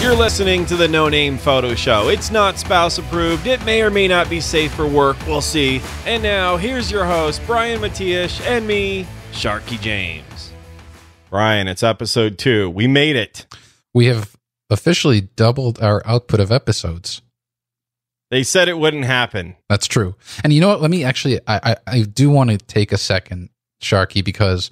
You're listening to the No Name Photo Show. It's not spouse approved. It may or may not be safe for work. We'll see. And now, here's your host, Brian Matiash, and me, Sharky James. Brian, it's episode 2. We made it. We have officially doubled our output of episodes. They said it wouldn't happen. That's true. And you know what? Let me actually, I do want to take a second, Sharky, because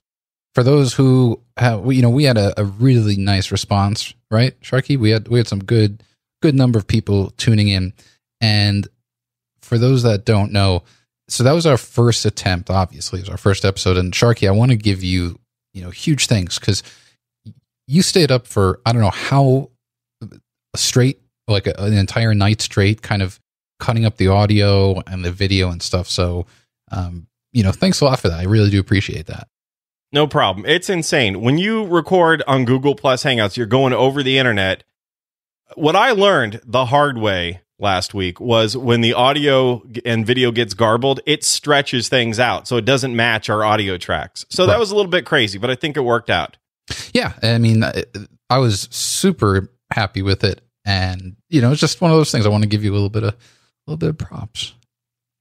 for those who have, we had a really nice response, right, Sharky? We had some good number of people tuning in. And for those that don't know, so that was our first attempt, obviously. It was our first episode. And Sharky, I want to give you, huge thanks because you stayed up for, I don't know how straight, like an entire night straight, kind of cutting up the audio and the video and stuff. So, thanks a lot for that. I really do appreciate that. No problem. It's insane. When you record on Google Plus Hangouts, you're going over the internet. What I learned the hard way last week was when the audio and video gets garbled, it stretches things out. So it doesn't match our audio tracks. So that was a little bit crazy, but I think it worked out. Yeah. I mean, I was super happy with it. And, it's just one of those things. I want to give you a little bit of props.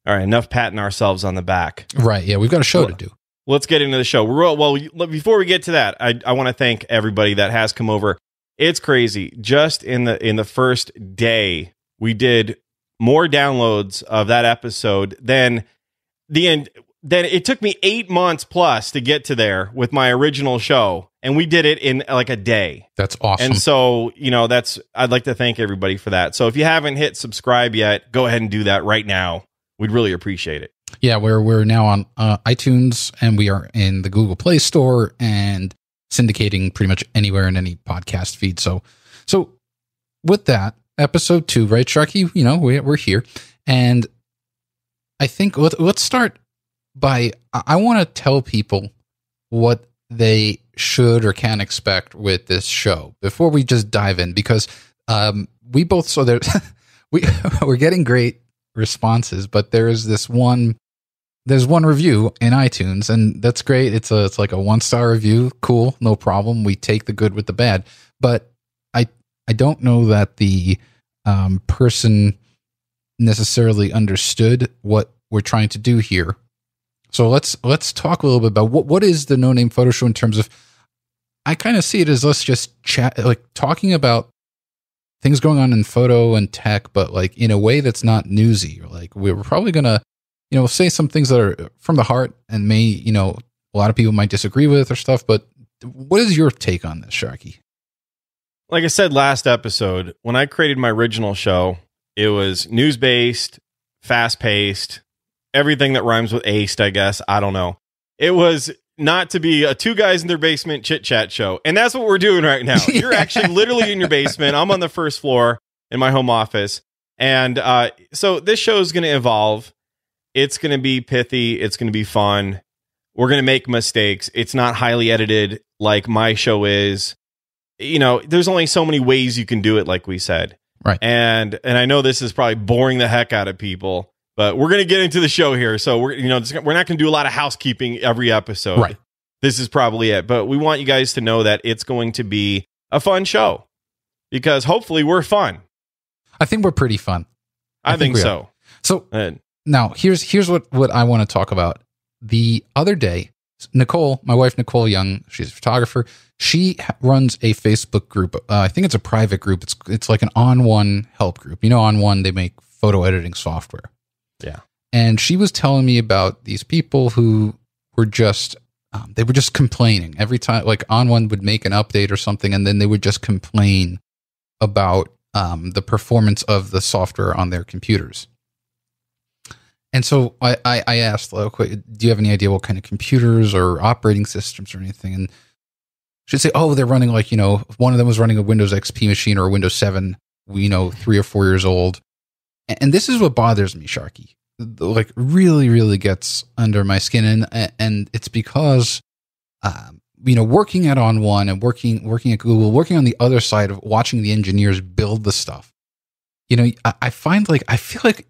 All right. Enough patting ourselves on the back. Right. Yeah. We've got a show to do. Let's get into the show. Well, before we get to that, I want to thank everybody that has come over. It's crazy. Just in the first day, we did more downloads of that episode than it took me 8 months plus to get to there with my original show, and we did it in like a day. That's awesome. And so, I'd like to thank everybody for that. So if you haven't hit subscribe yet, go ahead and do that right now. We'd really appreciate it. Yeah, we're now on iTunes, and we are in the Google Play Store and syndicating pretty much anywhere in any podcast feed. So with that, episode 2, right, Sharky? We're here, and I think let's start by I want to tell people what they should or can expect with this show before we just dive in, because we both saw there we're getting great responses, but there's one review in iTunes, and that's great. It's like a 1-star review. Cool. No problem. We take the good with the bad, but I don't know that the person necessarily understood what we're trying to do here. So let's talk a little bit about what is the No Name Photo Show in terms of, I kind of see it as let's just chat, like talking about things going on in photo and tech, but like in a way that's not newsy. Like we're probably going to, say some things that are from the heart and may, a lot of people might disagree with or stuff, but what is your take on this, Sharky? Like I said last episode, when I created my original show, it was news-based, fast-paced, everything that rhymes with aced, I guess. I don't know. It was not to be a 2 guys in their basement chit-chat show. And that's what we're doing right now. You're actually literally in your basement. I'm on the first floor in my home office. And so this show is going to evolve. It's going to be pithy. It's going to be fun. We're going to make mistakes. It's not highly edited like my show is. There's only so many ways you can do it, like we said. Right. And I know this is probably boring the heck out of people, but we're going to get into the show here. So we're not going to do a lot of housekeeping every episode. Right. This is probably it. But we want you guys to know that it's going to be a fun show because hopefully we're fun. I think we're pretty fun. I think so. So now here's what I want to talk about. The other day, Nicole, my wife, Nicole Young, she's a photographer. She runs a Facebook group. I think it's a private group. It's like an On1 help group. On1, they make photo editing software. Yeah. And she was telling me about these people who were just, they were just complaining every time, like On1 would make an update or something, and then they would just complain about the performance of the software on their computers. And so I asked, do you have any idea what kind of computers or operating systems or anything? And she'd say, they're running like, one of them was running a Windows XP machine or a Windows 7, 3 or 4 years old. And this is what bothers me, Sharky. Like really, really gets under my skin. And it's because, working at On1 and working at Google, working on the other side of watching the engineers build the stuff, I feel like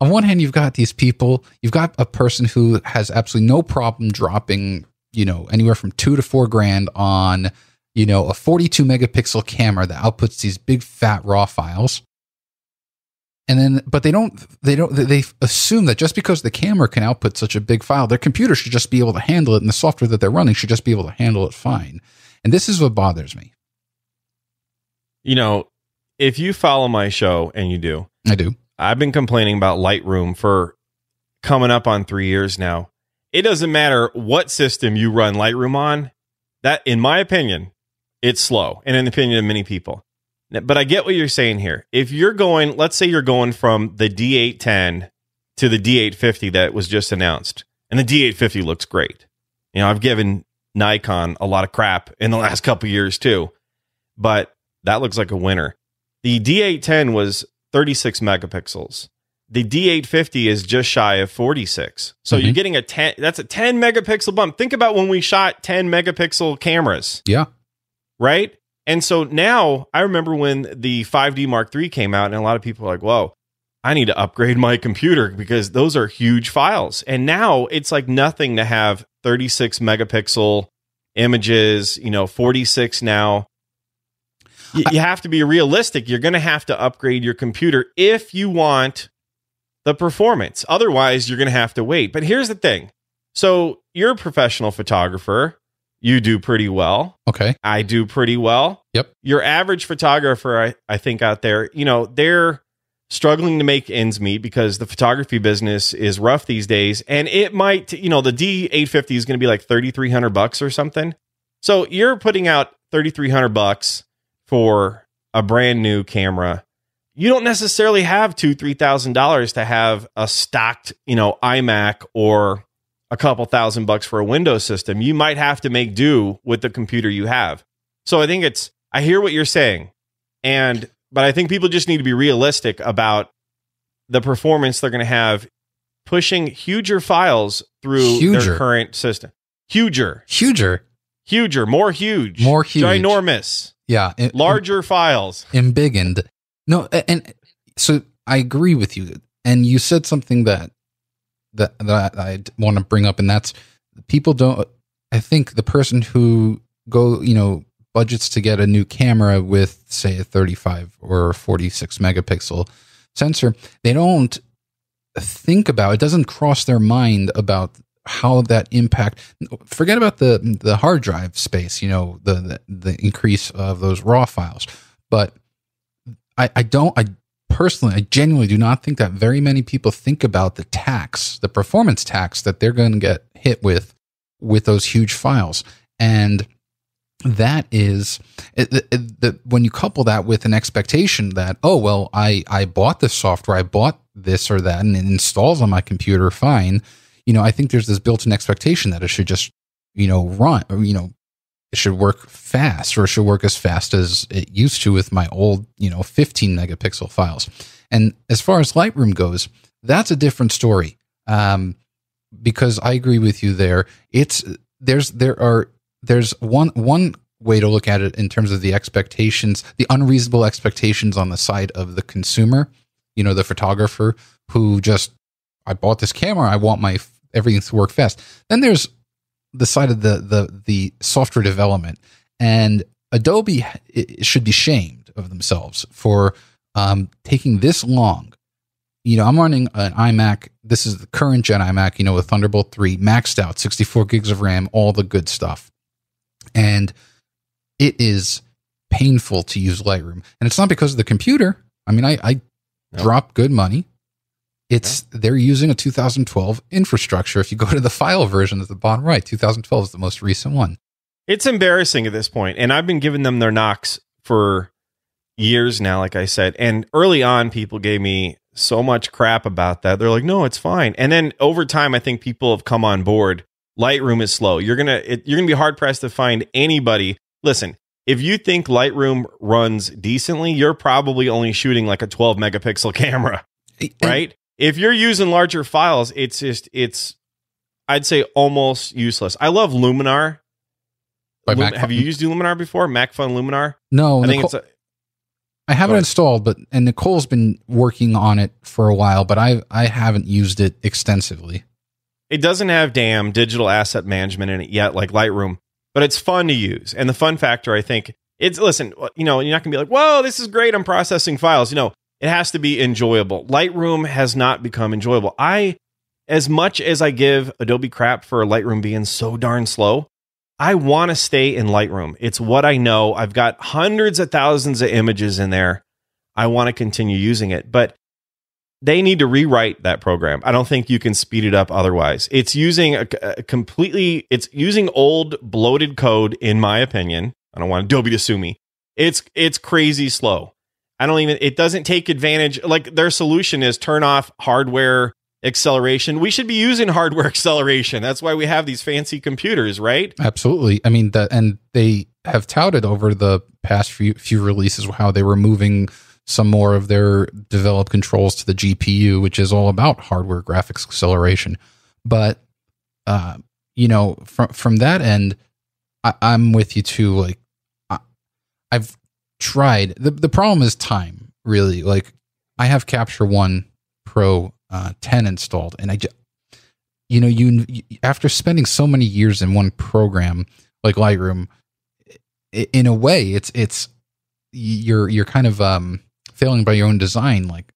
on one hand, you've got these people, you've got a person who has absolutely no problem dropping, anywhere from $2,000 to $4,000 on, a 42 megapixel camera that outputs these big fat raw files. And then, but they assume that just because the camera can output such a big file, their computer should just be able to handle it, and the software that they're running should just be able to handle it fine. And this is what bothers me. If you follow my show, and you do. I do. I've been complaining about Lightroom for coming up on 3 years now. It doesn't matter what system you run Lightroom on. That, in my opinion, it's slow, and in the opinion of many people. But I get what you're saying here. If you're going, let's say you're going from the D810 to the D850 that was just announced, and the D850 looks great. I've given Nikon a lot of crap in the last couple of years too, but that looks like a winner. The D810 was 36 megapixels. The D850 is just shy of 46. So you're getting that's a 10 megapixel bump. Think about when we shot 10 megapixel cameras. Yeah. Right? And so now I remember when the 5D Mark III came out, and a lot of people were like, whoa, I need to upgrade my computer because those are huge files. And now it's like nothing to have 36 megapixel images, 46 now. You have to be realistic. You're going to have to upgrade your computer if you want the performance. Otherwise, you're going to have to wait. But here's the thing. So you're a professional photographer. You do pretty well. Okay. I do pretty well. Yep. Your average photographer, I think out there, they're struggling to make ends meet because the photography business is rough these days. And it might, the D850 is going to be like $3,300 or something. So you're putting out $3,300 for a brand new camera. You don't necessarily have $2,000-$3,000 to have a stocked, iMac or a couple $1,000 for a Windows system. You might have to make do with the computer you have. So I think I hear what you're saying. But I think people just need to be realistic about the performance they're going to have pushing huger files through their current system. Huger. More huge. Ginormous. Yeah. Larger files. Embiggened. No, and so I agree with you. And you said something that I want to bring up, and that's people don't. I think the person who budgets to get a new camera with, say, a 35 or 46 megapixel sensor, they don't think about it. Doesn't cross their mind about how that impact. Forget about the hard drive space. The increase of those raw files, but I genuinely do not think that very many people think about the performance tax that they're going to get hit with those huge files. And that is, when you couple that with an expectation that, I bought this software, I bought this or that, and it installs on my computer fine. I think there's this built-in expectation that it should just, run, or, it should work fast, or it should work as fast as it used to with my old, 15 megapixel files. And as far as Lightroom goes, that's a different story. Because I agree with you there. There's one way to look at it in terms of the expectations, the unreasonable expectations on the side of the consumer, the photographer who just, I bought this camera, I want everything to work fast. Then there's the side of the software development, and Adobe should be shamed of themselves for taking this long. I'm running an iMac. This is the current gen iMac, with Thunderbolt 3, maxed out, 64 gigs of RAM, all the good stuff. And it is painful to use Lightroom. And it's not because of the computer. I mean, I drop good money. They're using a 2012 infrastructure. If you go to the file version at the bottom right, 2012 is the most recent one. It's embarrassing at this point, and I've been giving them their knocks for years now, like I said. And early on, people gave me so much crap about that. They're like, no, it's fine. And then over time, I think people have come on board. Lightroom is slow. You're gonna be hard pressed to find anybody. Listen, if you think Lightroom runs decently, you're probably only shooting like a 12 megapixel camera, right? If you're using larger files, it's I'd say almost useless. I love Luminar. Have you used Luminar before? MacFun Luminar? No, I have it installed, and Nicole's been working on it for a while, but I haven't used it extensively. It doesn't have digital asset management in it yet, like Lightroom, but it's fun to use. And the fun factor, I think, listen, you're not going to be like, whoa, this is great, I'm processing files. It has to be enjoyable. Lightroom has not become enjoyable. As much as I give Adobe crap for Lightroom being so darn slow, I want to stay in Lightroom. It's what I know. I've got hundreds of thousands of images in there. I want to continue using it, but they need to rewrite that program. I don't think you can speed it up otherwise. It's using it's using old bloated code, in my opinion. I don't want Adobe to sue me. It's crazy slow. It doesn't take advantage. Like, their solution is turn off hardware acceleration. We should be using hardware acceleration. That's why we have these fancy computers, right? Absolutely. I mean, and they have touted over the past few releases how they were moving some more of their developed controls to the GPU, which is all about hardware graphics acceleration. But, from that end, I'm with you too. Like, I've tried. The problem is time, really. Like, I have Capture One Pro 10 installed, and I just, you after spending so many years in one program like Lightroom, in a way, it's you're kind of failing by your own design. Like,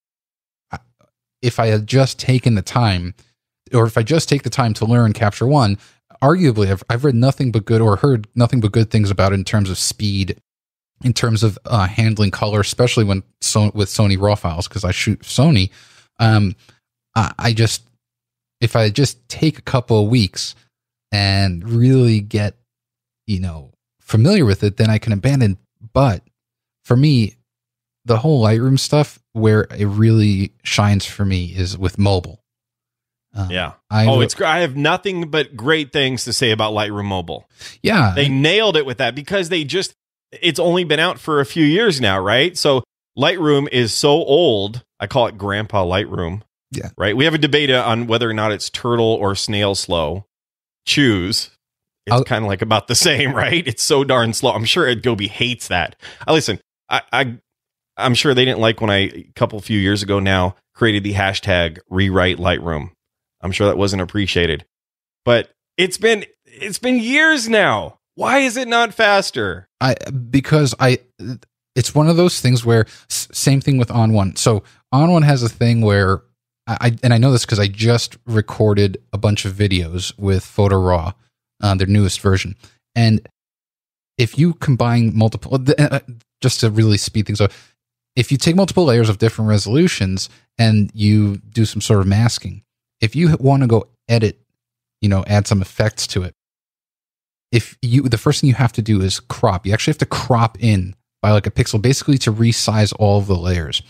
if I had just taken the time, or if I just take the time to learn Capture One, arguably I've read nothing but good, or heard nothing but good things about it in terms of speed, in terms of handling color, especially with Sony RAW files, because I shoot Sony. If I just take a couple of weeks and really get, familiar with it, then I can abandon. But for me, the whole Lightroom stuff, where it really shines for me is with mobile. Yeah. I have nothing but great things to say about Lightroom Mobile. Yeah. They nailed it with that, because it's only been out for a few years now, right? So Lightroom is so old. I call it Grandpa Lightroom. Yeah. Right. We have a debate on whether or not it's turtle or snail slow. Choose. It's kind of like about the same, right? It's so darn slow. I'm sure Adobe hates that. Listen, I'm sure they didn't like when a few years ago now created the hashtag rewrite Lightroom. I'm sure that wasn't appreciated, but it's been years now. Why is it not faster? It's one of those things where same thing with On1. So On1 has a thing where I know this because I just recorded a bunch of videos with Photo Raw, their newest version. And if you combine multiple, just to really speed things up, if you take multiple layers of different resolutions and you do some sort of masking, if you want to go edit, add some effects to it, the first thing you have to do is crop. You actually have to crop in by like a pixel, basically to resize all of the layers.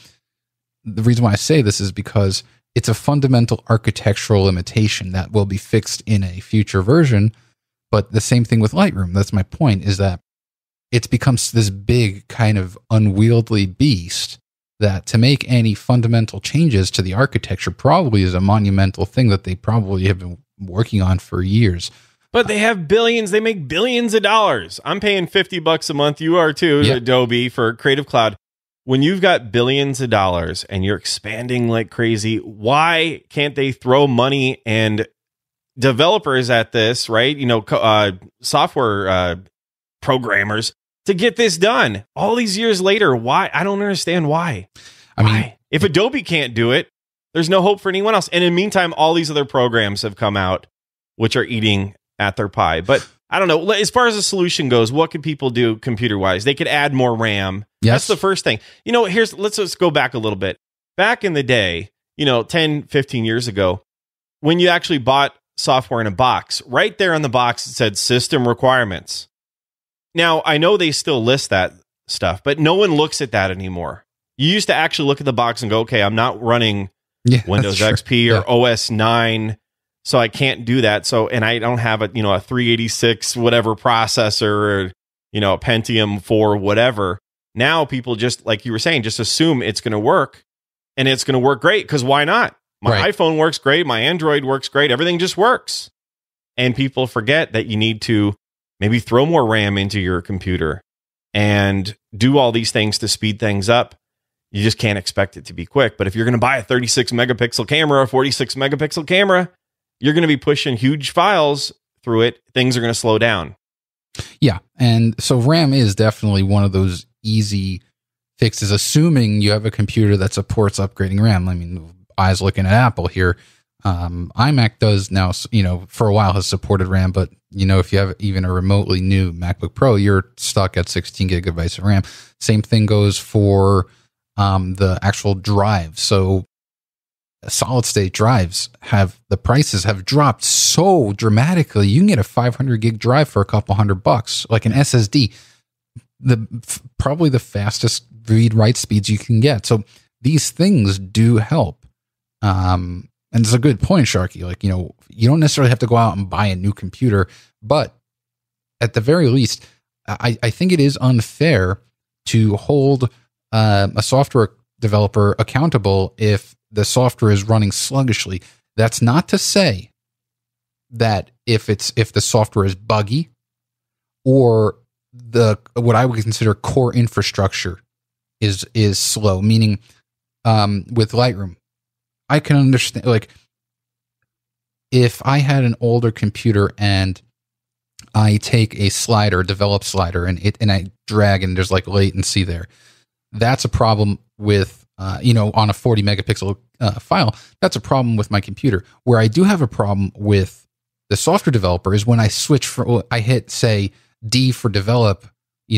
The reason why I say this is because it's a fundamental architectural limitation that will be fixed in a future version. But the same thing with Lightroom. That's my point, is that it's become this big kind of unwieldy beast that to make any fundamental changes to the architecture probably is a monumental thing that they probably have been working on for years. But they have billions. They make billions of dollars. I'm paying $50 a month. You are too, yeah. Adobe, for Creative Cloud. When you've got billions of dollars and you're expanding like crazy, why can't they throw money and developers at this, right? Software programmers to get this done all these years later. Why? I don't understand why. I mean, if Adobe can't do it, there's no hope for anyone else. And in the meantime, all these other programs have come out which are eating at their pie. But I don't know. As far as the solution goes, what can people do computer-wise? They could add more RAM. Yes. That's the first thing. Let's just go back a little bit. Back in the day, 10, 15 years ago, when you actually bought software in a box, right there on the box, it said system requirements. Now, I know they still list that stuff, but no one looks at that anymore. You used to actually look at the box and go, okay, I'm not running Windows XP or OS 9, so I can't do that. So, and I don't have a 386 whatever processor or, a Pentium 4 whatever. Now people just, like you were saying, just assume it's going to work, and it's going to work great, because why not? My iPhone works great. My Android works great. Everything just works. And people forget that you need to maybe throw more RAM into your computer and do all these things to speed things up. You just can't expect it to be quick. But if you're going to buy a 36 megapixel camera, a 46 megapixel camera, you're going to be pushing huge files through it. Things are going to slow down. Yeah. And so RAM is definitely one of those easy fixes, assuming you have a computer that supports upgrading RAM. I mean, eyes looking at Apple here. iMac does now, for a while has supported RAM, but if you have even a remotely new MacBook Pro, you're stuck at 16 gigabytes of RAM. Same thing goes for the actual drive. So solid state drives the prices have dropped so dramatically. You can get a 500 gig drive for a couple $100, like an SSD, probably the fastest read write speeds you can get. So these things do help. And it's a good point, Sharky. Like, you don't necessarily have to go out and buy a new computer, but at the very least, I think it is unfair to hold a software developer accountable if the software is running sluggishly. That's not to say that if the software is buggy or what I would consider core infrastructure is slow, meaning with Lightroom, I can understand, like, if I had an older computer and I take a slider, develop slider, and I drag and there's like latency there, that's a problem with on a 40 megapixel file. That's a problem with my computer. Where I do have a problem with the software developer is when I I hit, say, D for develop,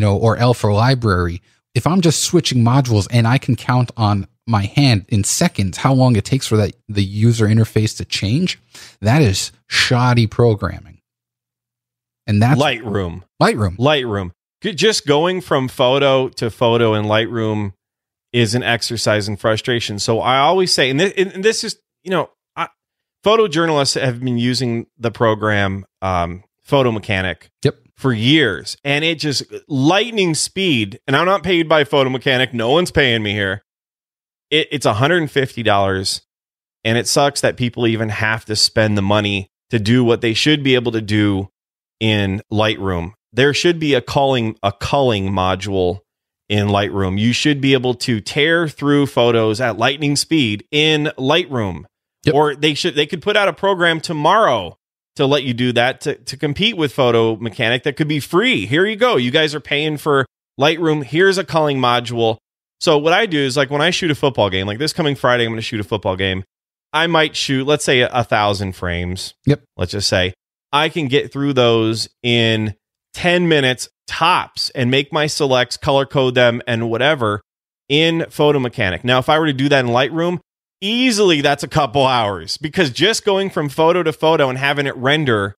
or L for library. If I'm just switching modules and I can count on my hand in seconds how long it takes for the user interface to change, that is shoddy programming. And that's Lightroom. Just going from photo to photo in Lightroom is an exercise in frustration. So I always say, and this is, photojournalists have been using the program Photo Mechanic for years, and it just lightning speed. And I'm not paid by Photo Mechanic. No one's paying me here. It's $150, and it sucks that people even have to spend the money to do what they should be able to do in Lightroom. There should be a culling module in Lightroom. You should be able to tear through photos at lightning speed in Lightroom. Or they could put out a program tomorrow to let you do that, to compete with Photo Mechanic that could be free. Here you go. You guys are paying for Lightroom. Here's a culling module. So what I do is, like, when I shoot a football game, like this coming Friday, I'm going to shoot a football game. I might shoot, let's say, 1,000 frames. Let's just say I can get through those in 10 minutes tops and make my selects, color code them, and whatever in Photo Mechanic. Now, if I were to do that in Lightroom, easily that's a couple hours, because just going from photo to photo and having it render,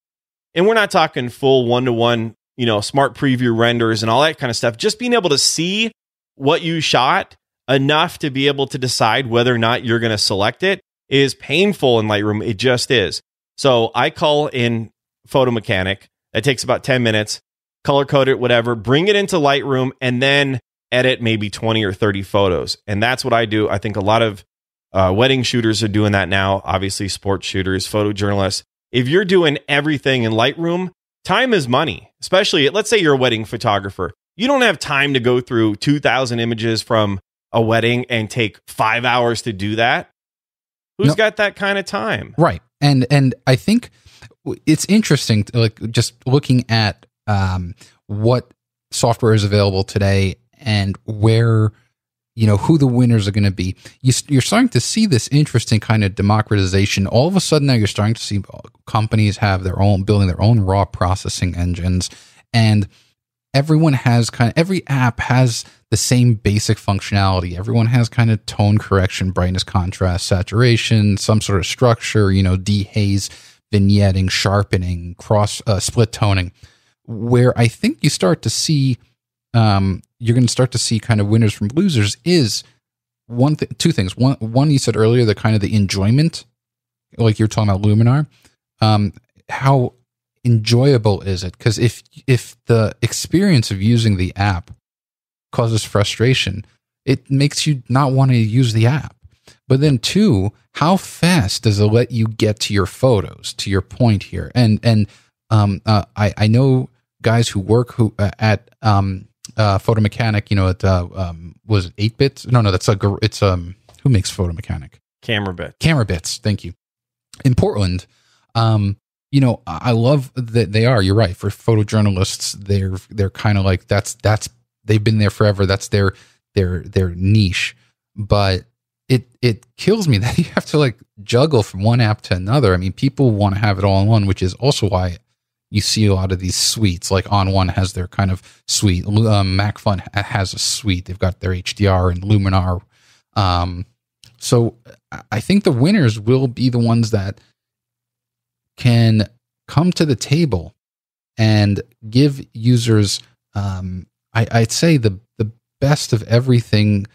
and we're not talking full one-to-one, smart preview renders and all that kind of stuff, just being able to see what you shot enough to be able to decide whether or not you're going to select it is painful in Lightroom. It just is. So I call in Photo Mechanic. It takes about 10 minutes. Color code it, whatever, bring it into Lightroom, and then edit maybe 20 or 30 photos. And that's what I do. I think a lot of wedding shooters are doing that now. Obviously, sports shooters, photojournalists. If you're doing everything in Lightroom, time is money, especially, let's say you're a wedding photographer. You don't have time to go through 2,000 images from a wedding and take 5 hours to do that. Who's got that kind of time? Right. And I think it's interesting, like, just looking at what software is available today and where, who the winners are going to be. You're starting to see this interesting kind of democratization. All of a sudden now you're starting to see companies have building their own raw processing engines, and every app has the same basic functionality. Everyone has kind of tone correction, brightness, contrast, saturation, some sort of structure, dehaze, vignetting, sharpening, split toning. Where I think you start to see, you're going to start to see kind of winners from losers is two things. One, you said earlier, the kind of the enjoyment, like you're talking about Luminar. How enjoyable is it? Because if the experience of using the app causes frustration, it makes you not want to use the app. But then two, how fast does it let you get to your photos? To your point here, and I know guys who work at Photo Mechanic. Was it 8-bits? No, that's who makes Photo Mechanic? Camera Bits. Thank you. In Portland, I love that they are. You're right. For photojournalists, they're kind of like that's they've been there forever. That's their niche. But it kills me that you have to like juggle from one app to another. I mean, people want to have it all in one, which is also why you see a lot of these suites. Like On One has their kind of suite. MacFun has a suite. They've got their HDR and Luminar. So I think the winners will be the ones that can come to the table and give users, I'd say the best of everything,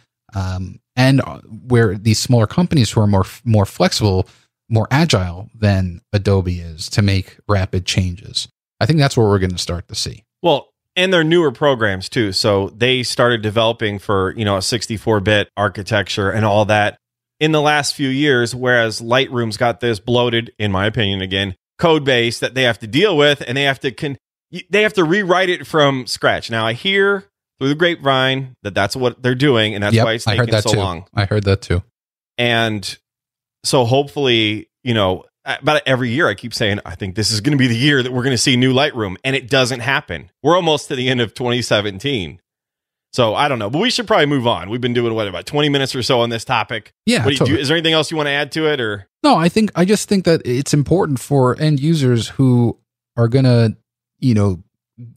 and where these smaller companies who are more flexible, more agile than Adobe is to make rapid changes. I think that's what we're going to start to see. Well, and they're newer programs too. So they started developing for, a 64-bit architecture and all that in the last few years, whereas Lightroom's got this bloated, in my opinion, again, code base that they have to deal with, and they have to rewrite it from scratch. Now I hear through the grapevine that that's what they're doing, and that's why it's taking so long. I heard that too. And so hopefully, about every year I keep saying, I think this is going to be the year that we're going to see new Lightroom, and it doesn't happen. We're almost to the end of 2017. So I don't know, but we should probably move on. We've been doing about 20 minutes or so on this topic. Yeah. Is there anything else you want to add to it, or? No, I just think that it's important for end users who are going to,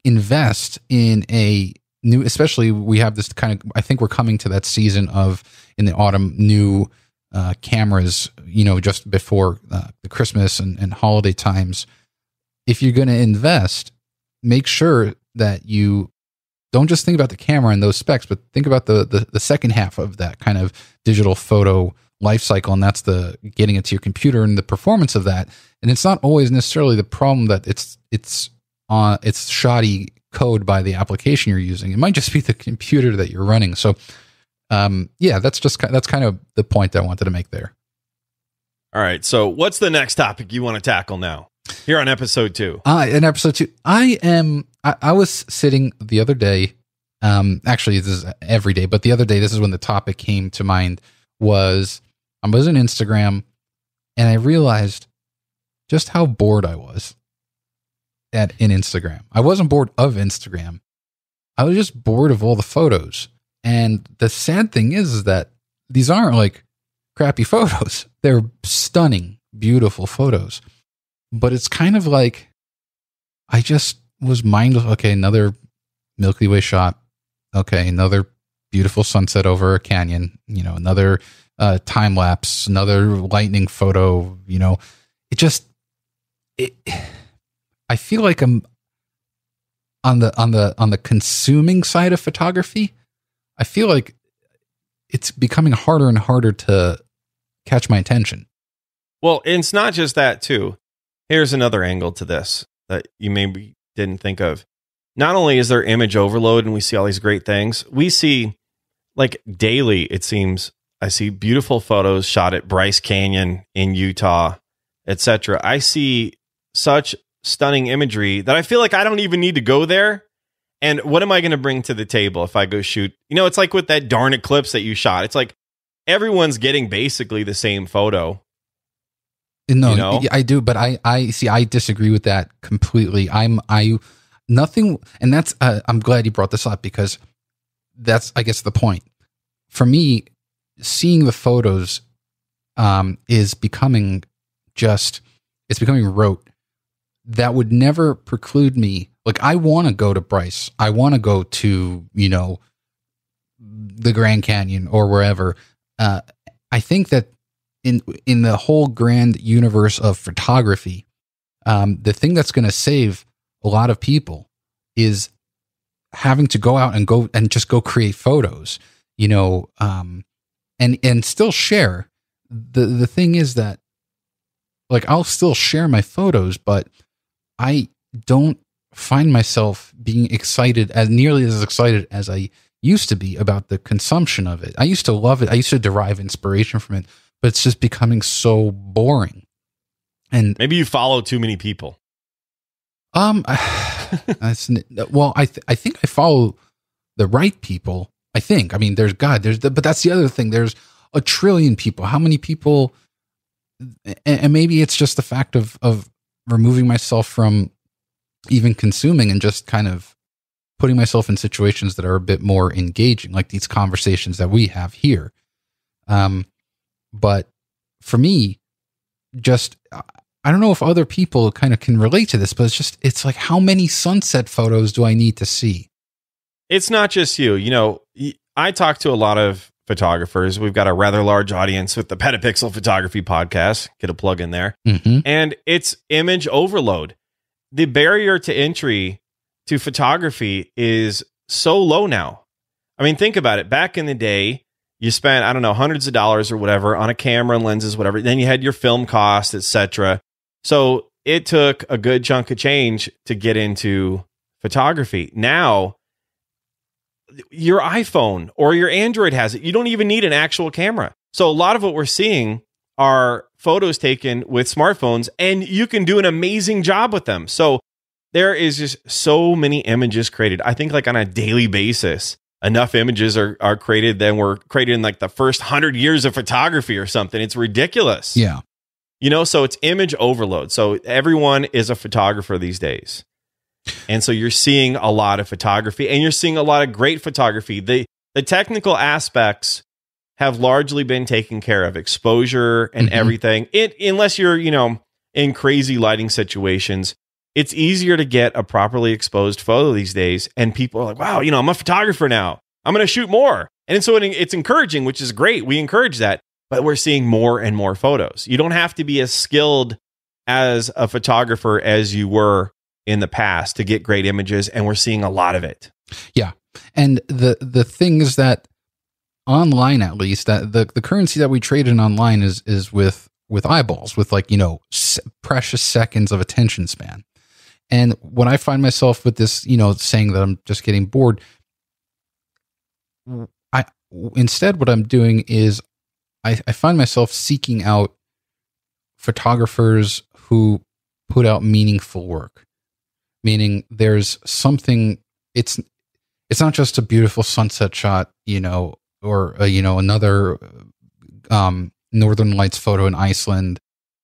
invest in a new, especially we have this kind of, I think we're coming to that season of in the autumn, new cameras, just before the Christmas and holiday times. If you're going to invest, make sure that you don't just think about the camera and those specs, but think about the second half of that kind of digital photo life cycle. And that's the getting it to your computer and the performance of that. And it's not always necessarily the problem that it's shoddy code by the application you're using. It might just be the computer that you're running. So that's kind of the point I wanted to make there. All right. So what's the next topic you want to tackle now here on episode 2? In episode 2, I was sitting the other day. Actually, this is every day, but the other day, this is when the topic came to mind. I was on Instagram, and I realized just how bored I was in Instagram. I wasn't bored of Instagram. I was just bored of all the photos. And the sad thing is that these aren't like crappy photos. They're stunning, beautiful photos. But it's kind of like I just was mindless. Okay, another Milky Way shot. Okay, another beautiful sunset over a canyon. Another time lapse. Another lightning photo. I feel like I'm on the consuming side of photography. I feel like it's becoming harder and harder to catch my attention. Well, it's not just that too. Here's another angle to this that you maybe didn't think of. Not only is there image overload and we see all these great things, we see like daily, it seems, I see beautiful photos shot at Bryce Canyon in Utah, etc. I see such stunning imagery that I feel like I don't even need to go there. And what am I going to bring to the table if I go shoot? It's like with that darn eclipse that you shot. It's like everyone's getting basically the same photo. No, I do, but I see. I disagree with that completely. Nothing, and that's. I'm glad you brought this up because that's, I guess, the point. For me, seeing the photos is becoming it's becoming rote. That would never preclude me. Like, I want to go to Bryce. I want to go to, the Grand Canyon or wherever. I think that in the whole grand universe of photography, the thing that's going to save a lot of people is having to go out and just go create photos, and still share. The thing is that, like, I'll still share my photos, but I don't find myself being nearly as excited as I used to be about the consumption of it. I used to love it. I used to derive inspiration from it, but it's just becoming so boring. And maybe you follow too many people. Well, I think I follow the right people. I think. I mean, there's God. But that's the other thing. There's a trillion people. How many people? And maybe it's just the fact of removing myself from even consuming and just kind of putting myself in situations that are a bit more engaging, like these conversations that we have here. But for me, just, I don't know if other people kind of can relate to this, but it's like, how many sunset photos do I need to see? It's not just you. You know, I talk to a lot of photographers. We've got a rather large audience with the Petapixel Photography Podcast. Get a plug in there. Mm-hmm. And it's image overload. The barrier to entry to photography is so low now. I mean, think about it. Back in the day, you spent, I don't know, hundreds of dollars or whatever on a camera, lenses, whatever. Then you had your film costs, etc. So it took a good chunk of change to get into photography. Now, your iPhone or your Android has it. You don't even need an actual camera. So a lot of what we're seeing are photos taken with smartphones, and you can do an amazing job with them. So there is just so many images created. I think like on a daily basis, enough images are created than were created in like the first 100 years of photography or something. It's ridiculous. Yeah. You know, so it's image overload. So everyone is a photographer these days. And so you're seeing a lot of photography, and you're seeing a lot of great photography. The technical aspects have largely been taken care of, exposure and everything. Unless you're, you know, in crazy lighting situations, it's easier to get a properly exposed photo these days. And people are like, wow, you know, I'm a photographer now. I'm going to shoot more. And so it's encouraging, which is great. We encourage that, but we're seeing more and more photos. You don't have to be as skilled as a photographer as you were in the past to get great images, and we're seeing a lot of it. Yeah. And the thing is that online, at least, that the currency that we trade in online is with eyeballs, with, like, you know, precious seconds of attention span. And when I find myself with this, you know, saying that I'm just getting bored, instead what I'm doing is I find myself seeking out photographers who put out meaningful work. Meaning there's something, it's not just a beautiful sunset shot, you know, or, you know, another Northern Lights photo in Iceland,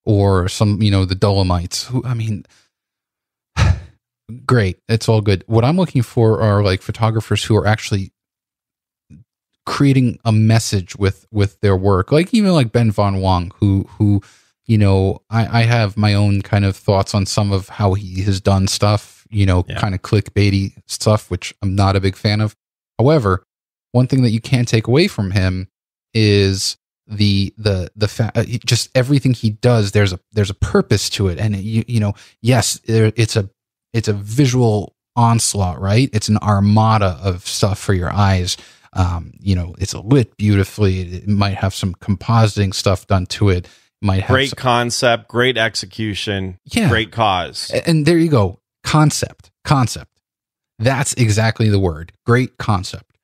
or some, you know, the Dolomites. I mean, great. It's all good. What I'm looking for are like photographers who are actually creating a message with their work. Like even like Ben Von Wong, who, you know, I have my own kind of thoughts on some of how he has done stuff, you know, kind of clickbaity stuff, which I'm not a big fan of. However, one thing that you can't take away from him is the fact, just everything he does. There's a purpose to it, and you know, yes, it's a visual onslaught, right? It's an armada of stuff for your eyes. You know, it's lit beautifully. It might have some compositing stuff done to it. Might have great concept, great execution, great cause. And there you go. Concept. That's exactly the word. Great concept.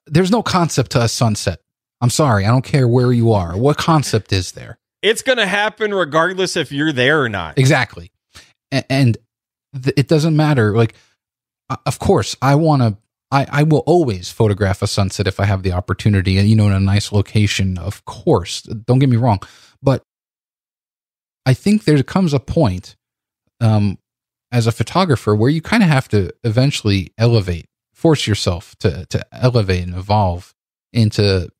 There's no concept to a sunset. I'm sorry. I don't care where you are. What concept is there? It's going to happen regardless if you're there or not. Exactly. And it doesn't matter. Like, of course, I will always photograph a sunset if I have the opportunity, and, you know, in a nice location, of course. Don't get me wrong. But I think there comes a point as a photographer where you kind of have to eventually force yourself to elevate and evolve into,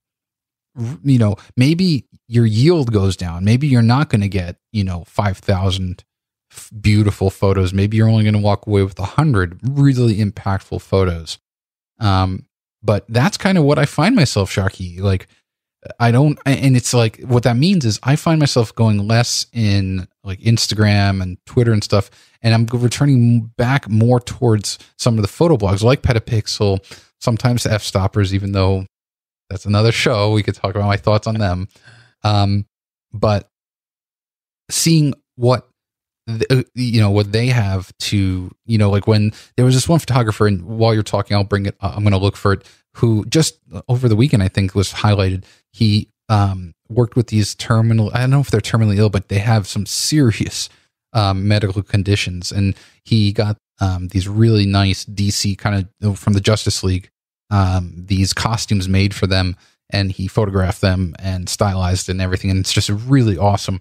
you know, maybe your yield goes down. Maybe you're not going to get, you know, 5,000 beautiful photos. Maybe you're only going to walk away with 100 really impactful photos. But that's kind of what I find myself, Sharky. Like, and it's like, what that means is I find myself going less in like Instagram and Twitter and stuff, and I'm returning back more towards some of the photo blogs like Petapixel, sometimes F-Stoppers, even though that's another show. We could talk about my thoughts on them. But seeing what, you know, what they have to, you know, like when there was this one photographer, and while you're talking, I'll bring it, I'm going to look for it, who just over the weekend, I think, was highlighted. He worked with these I don't know if they're terminally ill, but they have some serious medical conditions. And he got these really nice DC kind of from the Justice League, these costumes made for them, and he photographed them and stylized and everything. And it's just really awesome.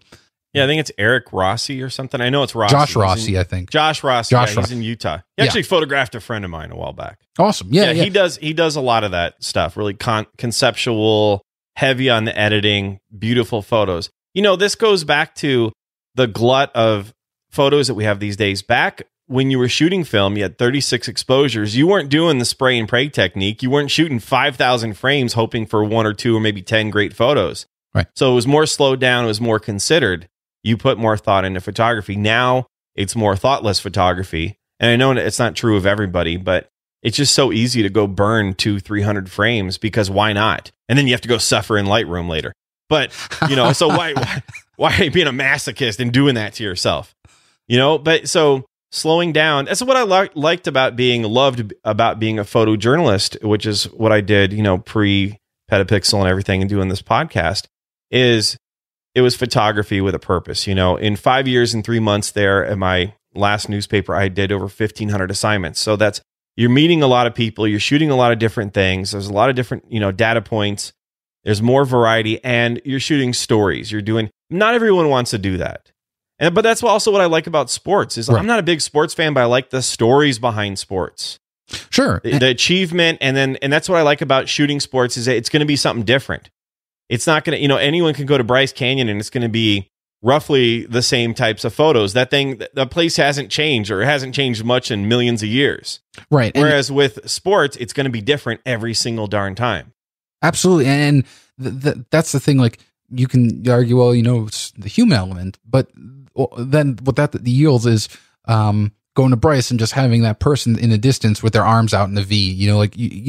Yeah, I think it's Eric Rossi or something. I know it's Rossi. Josh Rossi, I think. Josh Rossi. He's in Utah. He actually photographed a friend of mine a while back. Awesome. Yeah. He does a lot of that stuff. Really conceptual, heavy on the editing, beautiful photos. This goes back to the glut of photos that we have these days. Back when you were shooting film, you had 36 exposures. You weren't doing the spray and pray technique. You weren't shooting 5,000 frames hoping for 1 or 2 or maybe 10 great photos. Right. So it was more slowed down. It was more considered. You put more thought into photography. Now it's more thoughtless photography. And I know it's not true of everybody, but it's just so easy to go burn 200-300 frames because why not? And then you have to go suffer in Lightroom later. But, so why are you being a masochist and doing that to yourself? But so slowing down, that's what I loved about being a photojournalist, which is what I did, pre-Petapixel and everything and doing this podcast, is it was photography with a purpose. In 5 years and 3 months there at my last newspaper, I did over 1,500 assignments. So you're meeting a lot of people, you're shooting a lot of different things. There's a lot of different, data points. There's more variety, and you're shooting stories. Not everyone wants to do that. But that's also what I like about sports is I'm not a big sports fan, but I like the stories behind sports. Sure. The achievement. And that's what I like about shooting sports is that it's going to be something different. It's not going to, anyone can go to Bryce Canyon and it's going to be roughly the same types of photos. The place hasn't changed, or it hasn't changed much in millions of years. Right. Whereas with sports, it's going to be different every single darn time. Absolutely. And that's the thing. Like, you can argue, well, it's the human element, but then what that yields is going to Bryce and just having that person in the distance with their arms out in the V.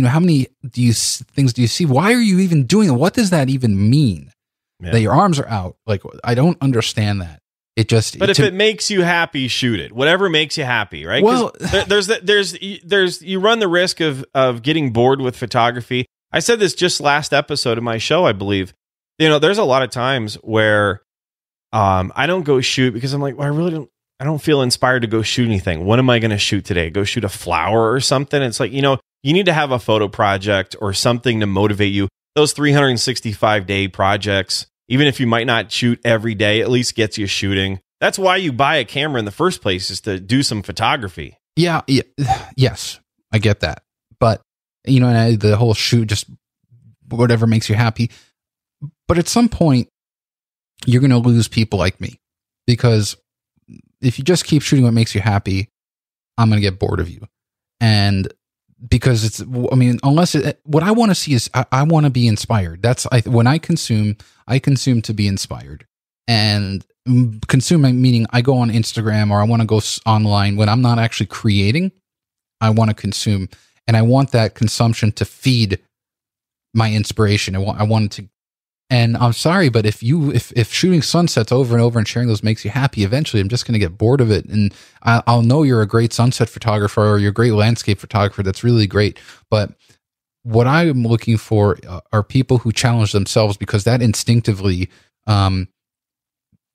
How many things do you see? Why are you even doing it? What does that even mean? Yeah. That your arms are out? Like, I don't understand that. But if it makes you happy, shoot it. Whatever makes you happy, right? Well, there's you run the risk of getting bored with photography. I said this just last episode of my show, I believe. There's a lot of times where I don't go shoot because I'm like, well, I don't feel inspired to go shoot anything. What am I going to shoot today? Go shoot a flower or something? It's like, you need to have a photo project or something to motivate you. Those 365-day projects, even if you might not shoot every day, at least gets you shooting. That's why you buy a camera in the first place, is to do some photography. Yeah. Yes, I get that. But, and the whole shoot, just whatever makes you happy. But at some point, you're going to lose people like me, because if you just keep shooting what makes you happy, I'm going to get bored of you. And because what I want to see is I want to be inspired. When I consume to be inspired. And consume, meaning I go on Instagram or I want to go online when I'm not actually creating. I want to consume, and I want that consumption to feed my inspiration. I want it to. And I'm sorry, but if shooting sunsets over and over and sharing those makes you happy, eventually I'm just going to get bored of it. And I'll know you're a great sunset photographer or you're a great landscape photographer. That's really great. But what I'm looking for are people who challenge themselves, because that instinctively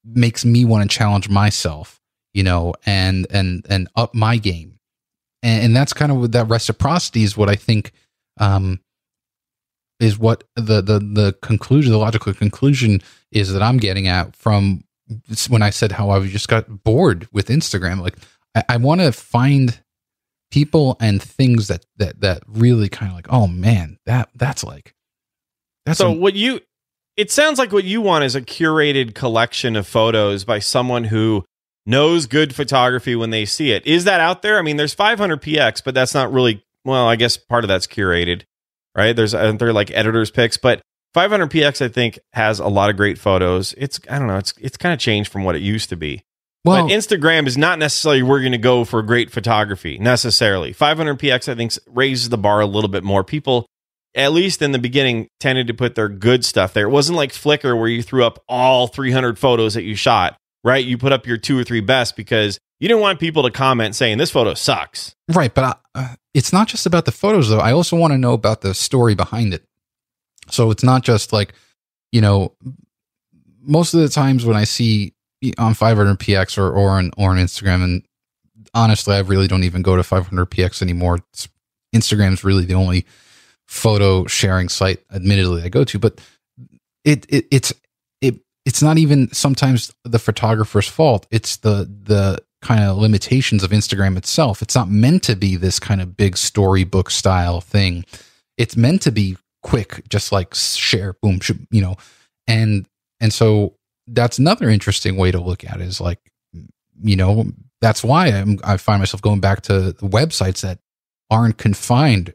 makes me want to challenge myself, and up my game. And that's kind of that reciprocity is what I think is what the conclusion, the logical conclusion is that I'm getting at from when I said how I just got bored with Instagram. Like, I want to find people and things that really kind of like, oh man, that's it sounds like what you want is a curated collection of photos by someone who knows good photography when they see it. Is that out there? I mean, there's 500px, but that's not really, well, I guess part of that's curated. Right? They're like editor's picks, but 500px, I think, has a lot of great photos. It's kind of changed from what it used to be. Well, but Instagram is not necessarily where you're going to go for great photography necessarily. 500px, I think, raises the bar a little bit more. People, at least in the beginning, tended to put their good stuff there. It wasn't like Flickr where you threw up all 300 photos that you shot, right? You put up your 2 or 3 best because you didn't want people to comment saying this photo sucks. Right, but it's not just about the photos, though. I also want to know about the story behind it. So it's not just like, most of the times when I see on 500px or on Instagram, and honestly, I really don't even go to 500px anymore. Instagram's really the only photo sharing site, admittedly, I go to. But it's not even sometimes the photographer's fault. It's the kind of limitations of Instagram itself. It's not meant to be this kind of big storybook style thing. It's meant to be quick, just like share, boom, shoot, and so that's another interesting way to look at it, is like, that's why I find myself going back to the websites that aren't confined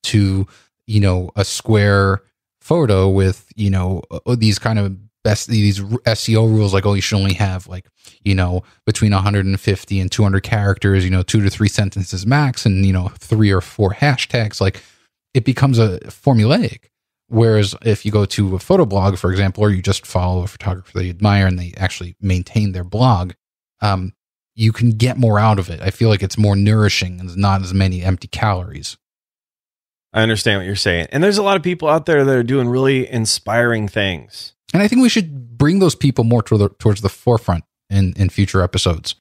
to, a square photo with, these kind of these SEO rules, like, oh, you should only have like, between 150 and 200 characters, 2 to 3 sentences max, and, 3 or 4 hashtags. Like, it becomes a formulaic. Whereas if you go to a photo blog, for example, or you just follow a photographer that you admire and they actually maintain their blog, you can get more out of it. I feel like it's more nourishing and there's not as many empty calories. I understand what you're saying. And there's a lot of people out there that are doing really inspiring things. And I think we should bring those people more towards the forefront in future episodes.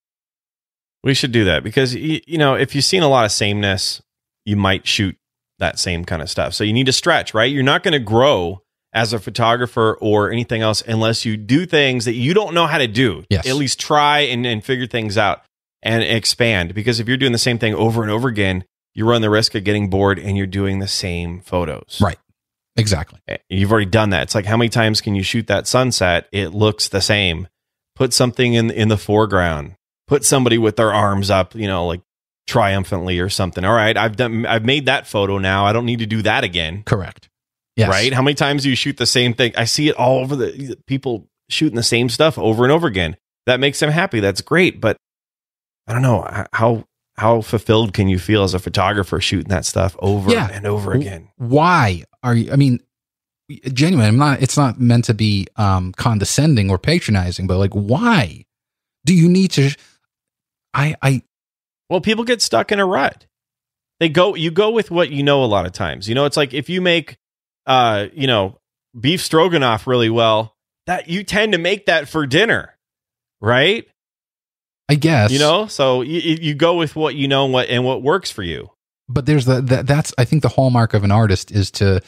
We should do that because, if you've seen a lot of sameness, you might shoot that same kind of stuff. So you need to stretch, right? You're not going to grow as a photographer or anything else unless you do things that you don't know how to do. Yes. At least try and figure things out and expand. Because if you're doing the same thing over and over again, you run the risk of getting bored and you're doing the same photos. Right. Exactly. You've already done that. It's like, how many times can you shoot that sunset? It looks the same. Put something in the foreground. Put somebody with their arms up, like triumphantly or something. All right, I've made that photo now. I don't need to do that again. Correct. Yes. Right? How many times do you shoot the same thing? I see it all over the people shooting the same stuff over and over again. That makes them happy. That's great. But I don't know, how fulfilled can you feel as a photographer shooting that stuff over and over again? Why are you, genuine, it's not meant to be condescending or patronizing, but like, why do you need to, well, people get stuck in a rut. You go with what you know a lot of times. It's like if you make, beef stroganoff really well, that you tend to make that for dinner, right? I guess. So you go with what you know and what works for you. But there's that's, I think the hallmark of an artist is to,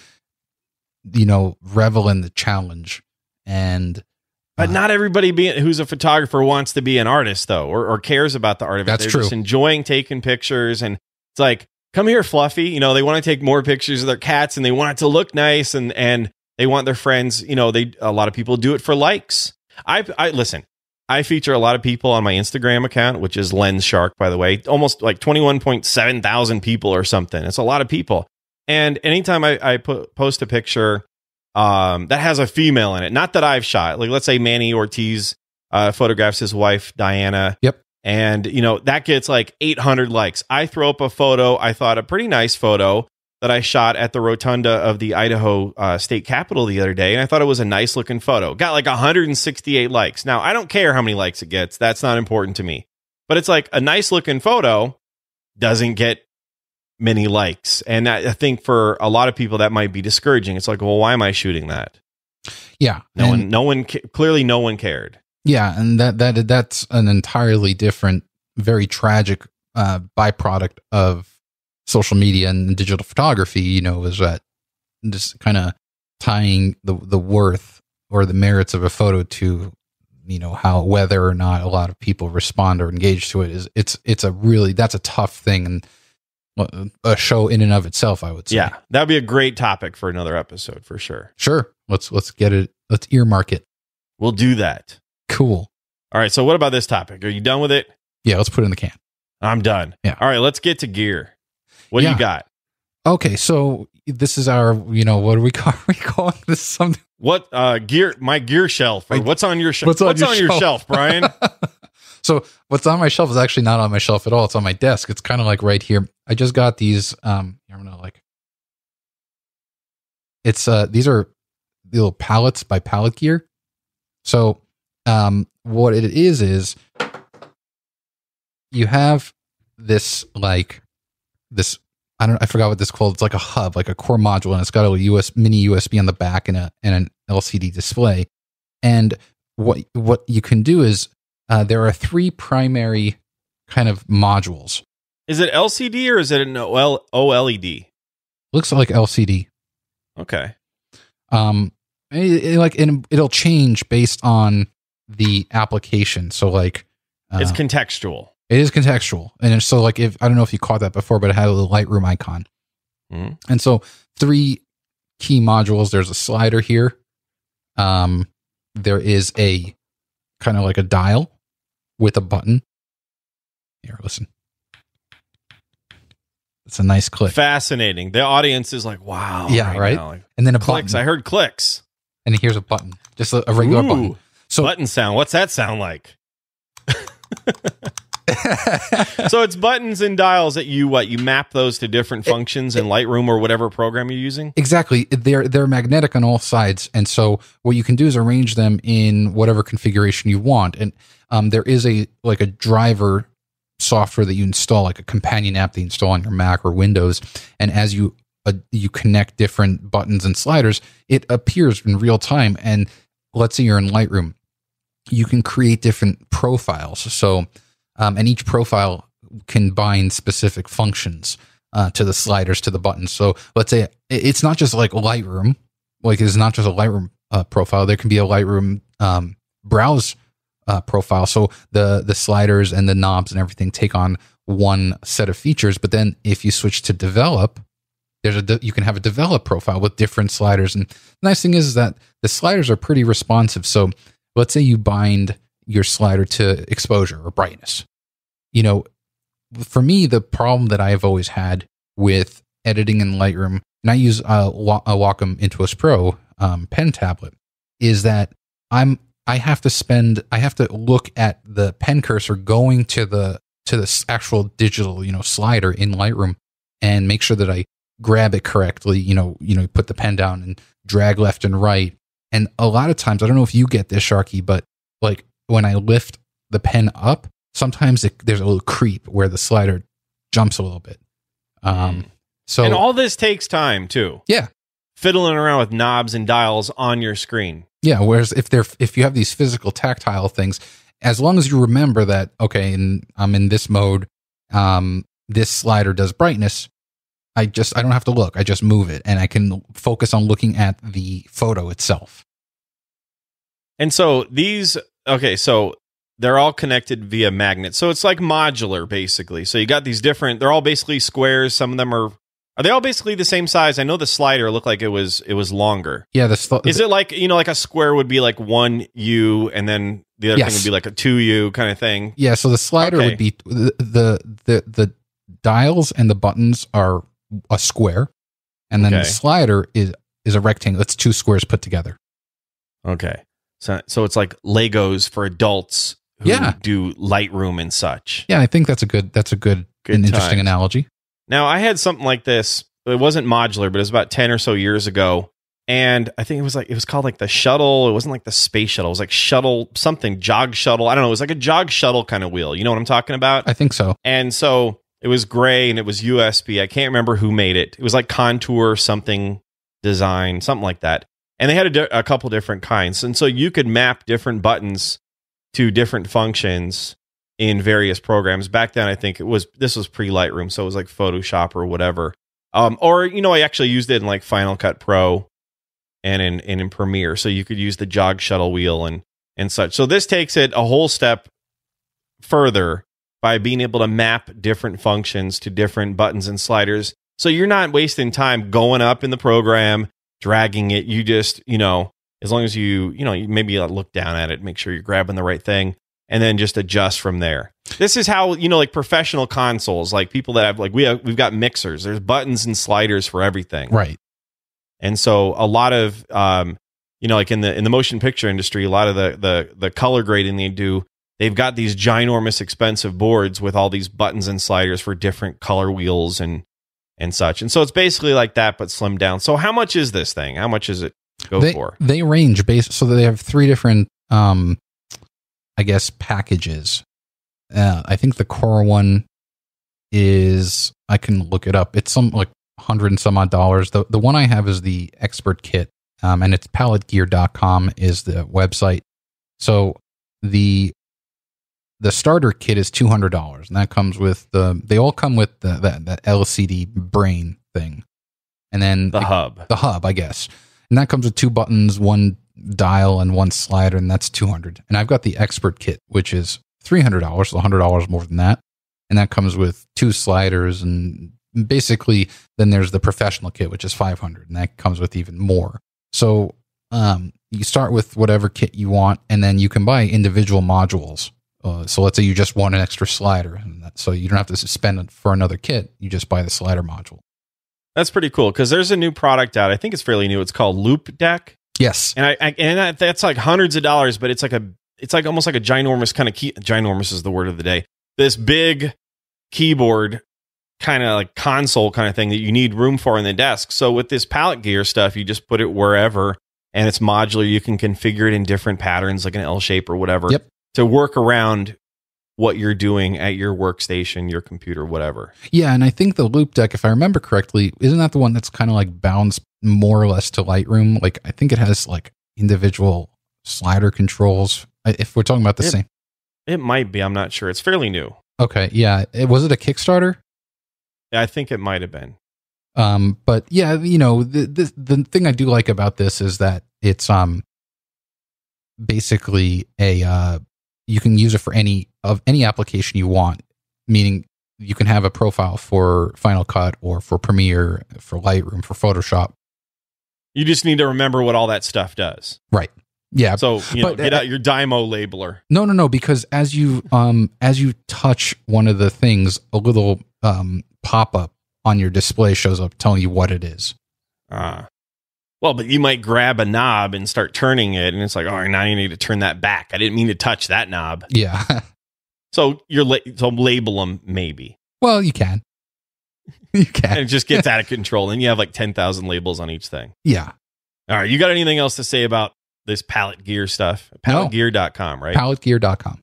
revel in the challenge. But not everybody who's a photographer wants to be an artist, though, or cares about the art of it. They're just enjoying taking pictures. And it's like, come here, Fluffy. They want to take more pictures of their cats and they want it to look nice. And they want their friends, a lot of people do it for likes. Listen, I feature a lot of people on my Instagram account, which is Lens Shark, by the way, almost like 21.7 thousand people or something. It's a lot of people. And anytime I post a picture that has a female in it, not that I've shot, like let's say Manny Ortiz photographs his wife, Diana. Yep. And, that gets like 800 likes. I throw up a photo, I thought a pretty nice photo that I shot at the rotunda of the Idaho State Capitol the other day. And I thought it was a nice looking photo. Got like 168 likes. Now, I don't care how many likes it gets. That's not important to me. But it's like a nice looking photo doesn't get many likes. And I think for a lot of people that might be discouraging. It's like, well, why am I shooting that? Yeah. Clearly no one cared. Yeah. And that's an entirely different, very tragic byproduct of social media and digital photography, is that just kind of tying the worth or the merits of a photo to, how whether or not a lot of people respond or engage to it is that's a tough thing and a show in and of itself, I would say. Yeah, that'd be a great topic for another episode for sure. Sure. Let's get it. Let's earmark it. We'll do that. Cool. All right. So what about this topic? Are you done with it? Yeah. Let's put it in the can. I'm done. Yeah. All right. Let's get to gear. What do you got? Okay, so this is our, what are we calling this? Something? What gear? My gear shelf. Or what's on your shelf? What's on your shelf, Brian? So what's on my shelf is actually not on my shelf at all. It's on my desk. It's kind of like right here. I just got these. These are the little pallets by Pallet Gear. So what it is you have this I forgot what this is called. It's like a hub, like a core module, and it's got a mini USB on the back and an LCD display. And what you can do is there are 3 primary kind of modules. Is it LCD or is it an OLED? Looks like LCD. Okay. It'll change based on the application. So like, it's contextual. It is contextual. And so like, if I don't know if you caught that before, but it had a little Lightroom icon. Mm. And so 3 key modules. There's a slider here. There is a kind of like a dial with a button. Here, listen. It's a nice click. Fascinating. The audience is like, wow. Yeah, right? Now. Like, and then a clicks. button. I heard clicks. And here's a button. Just a regular button. So button sound. What's that sound like? So it's buttons and dials that you map those to different functions in Lightroom or whatever program you're using? Exactly. They're magnetic on all sides. And so what you can do is arrange them in whatever configuration you want. And there is a driver software that you install, like a companion app that you install on your Mac or Windows. And as you connect different buttons and sliders, it appears in real time. And let's say you're in Lightroom, you can create different profiles. So, and each profile can bind specific functions to the sliders, to the buttons. So let's say it's not just like Lightroom, like it's not just a Lightroom profile. There can be a Lightroom browse profile. So the sliders and the knobs and everything take on one set of features. But then if you switch to develop, you can have a develop profile with different sliders. And the nice thing is that the sliders are pretty responsive. So let's say you bind your slider to exposure or brightness. For me, the problem that I have always had with editing in Lightroom, and I use a Wacom Intuos Pro pen tablet, is that I have to look at the pen cursor going to the actual digital, slider in Lightroom and make sure that I grab it correctly, put the pen down and drag left and right. And a lot of times, I don't know if you get this, Sharky, but like when I lift the pen up, sometimes there's a little creep where the slider jumps a little bit. So, and all this takes time too. Yeah. Fiddling around with knobs and dials on your screen. Yeah. Whereas if you have these physical tactile things, as long as you remember that, okay, and I'm in this mode, this slider does brightness. I don't have to look. I just move it and I can focus on looking at the photo itself. And so so they're all connected via magnets. So it's like modular basically. So you got these different, they're all basically squares. Some of them are they all basically the same size? I know the slider looked like it was longer. Yeah. Is it like, like a square would be like 1U and then the other thing would be like a 2U kind of thing? Yeah. So the slider would be the dials and the buttons are a square, and then the slider is a rectangle. It's 2 squares put together. Okay. So it's like Legos for adults who do Lightroom and such. Yeah, I think that's a good and interesting analogy. Now, I had something like this. It wasn't modular, but it was about 10 or so years ago. And I think it was called like the shuttle. It wasn't like the space shuttle. It was like shuttle, something, jog shuttle. I don't know. It was like a jog shuttle kind of wheel. You know what I'm talking about? I think so. And so it was gray and it was USB. I can't remember who made it. It was like Contour something design, something like that. And they had a couple different kinds. And so you could map different buttons to different functions in various programs. Back then, I think this was pre-Lightroom, so it was like Photoshop or whatever. I actually used it in like Final Cut Pro and in Premiere. So you could use the jog shuttle wheel and such. So this takes it a whole step further by being able to map different functions to different buttons and sliders. So you're not wasting time going up in the program, dragging it. You just, as long as you maybe look down at it, make sure you're grabbing the right thing, and then just adjust from there. This is how, like professional consoles, like people that have, like we've got mixers. There's buttons and sliders for everything. Right. And so a lot of, like in the motion picture industry, a lot of the color grading they do, they've got these ginormous expensive boards with all these buttons and sliders for different color wheels and such. And so it's basically like that, but slimmed down. So how much is this thing? How much is it for? They range so they have 3 different, packages. I think the core one is, I can look it up. It's some like $100 and some odd. The one I have is the expert kit, and it's palettegear.com is the website. So the starter kit is $200, and that comes with they all come with that LCD brain thing. And then the hub, I guess. And that comes with 2 buttons, 1 dial, and 1 slider, and that's $200. And I've got the Expert Kit, which is $300, so $100 more than that. And that comes with 2 sliders, and basically then there's the Professional Kit, which is $500, and that comes with even more. So you start with whatever kit you want, and then you can buy individual modules. So let's say you just want an extra slider, so you don't have to spend it for another kit. You just buy the slider module. That's pretty cool, because there's a new product out. I think it's fairly new. It's called Loop Deck. Yes, and that's like hundreds of dollars, but it's like almost like a ginormous kind of key. Ginormous is the word of the day. This big keyboard kind of like console kind of thing that you need room for in the desk. So with this palette gear stuff, you just put it wherever, and it's modular. You can configure it in different patterns, like an L shape or whatever, to work around what you're doing at your workstation, your computer, whatever. Yeah, and I think the Loop Deck, if I remember correctly, isn't that the one that's kind of like bounds more or less to Lightroom? Like, I think it has like individual slider controls. If we're talking about the same. It might be. I'm not sure. It's fairly new. Okay, yeah. Was it a Kickstarter? Yeah, I think it might have been. But yeah, the thing I do like about this is that it's basically you can use it for any application you want, meaning you can have a profile for Final Cut or for Premiere, for Lightroom, for Photoshop. You just need to remember what all that stuff does. Right. Yeah. So, get out your Dymo labeler. No, because as you touch one of the things, a little pop-up on your display shows up telling you what it is. Well, but you might grab a knob and start turning it, and it's like, all right, now you need to turn that back. I didn't mean to touch that knob. Yeah. So so label them, maybe. Well, you can. You can. And it just gets out of control, and you have like 10,000 labels on each thing. Yeah. All right, you got anything else to say about this palette gear stuff? Palettegear.com, right? Palettegear.com.